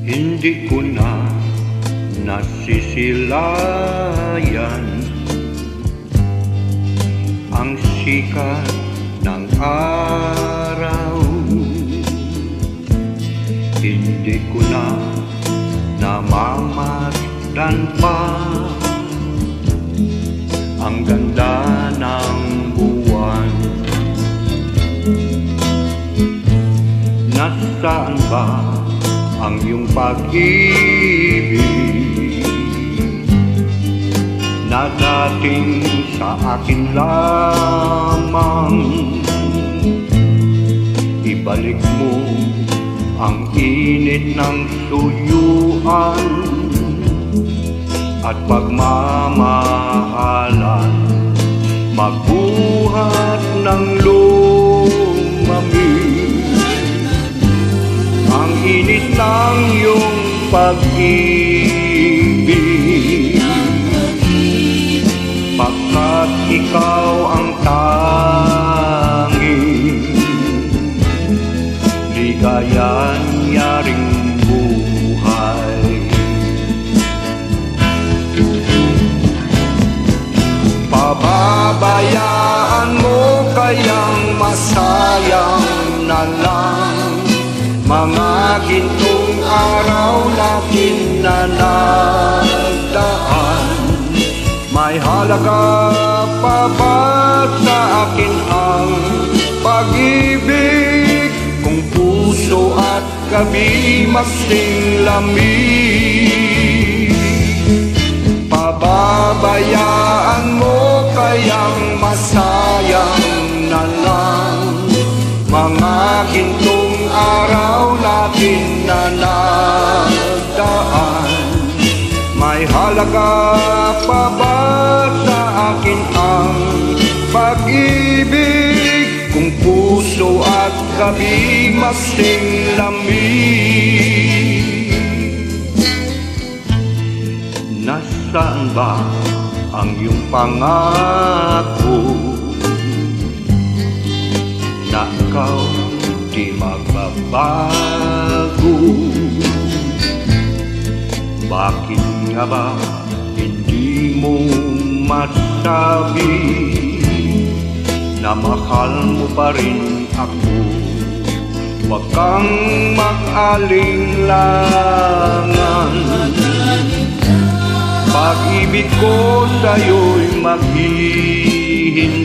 Hindi ko na nasisilayan ang sikat ng araw. Hindi ko na namamasdan pa ang ganda ng buwan. Nasaan ba ang iyong pag-ibig na dating sa akin lamang? Ibalik mo ang init ng suyuan at pagmamahalan, magbuhat ng lumamig ang init ng iyong pag-ibig, pagkat ikaw ang tanging ligayan-yaring buhay. Pababayaan mo kayang masayang na lang mga gintong araw natin na nagdaan. May halaga pa ba sa akin ang pag-ibig kung puso at gabi masing lamig? Pababayaan mo kayang masayang na lang mga gintong araw natin na nagdaan. May halaga pa ba sa akin ang pag-ibig kung puso at gabi masing lamig? Nasaan ba ang iyong pangako na ikaw di magbabago? Bakit nga ba hindi mo masabi na mahal mo pa rin ako? Huwag kang mag-alinlangan, pag-ibig ko sa'yo'y maghihintay,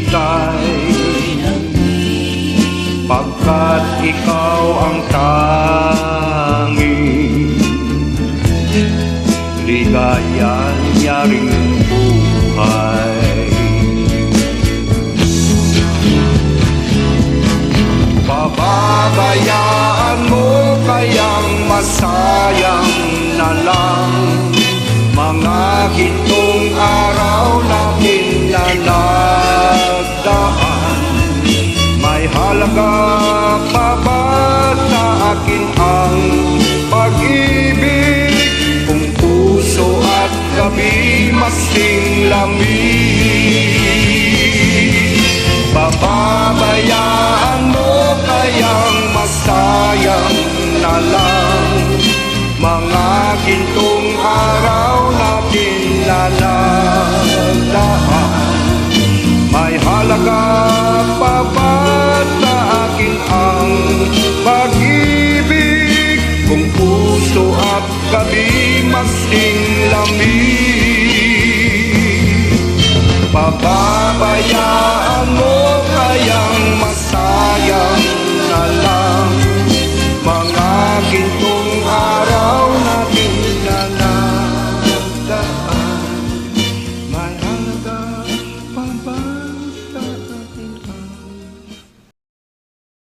pagkat ikaw ang tanging ligayan-yaring buhay. Pababayaan mo kayang masayang na lang mga gintong araw natin na nagdaan. May halaga pa ba sa akin ang pag-ibig kung puso at gabi masing lamig? Pababayaan mo kayang masayang na lang mga gintong araw natin na nagdaan. May halaga pa ba sa akin ang pag-ibig kung puso at gabi masing lamig? Pababayaan mo kayang masayang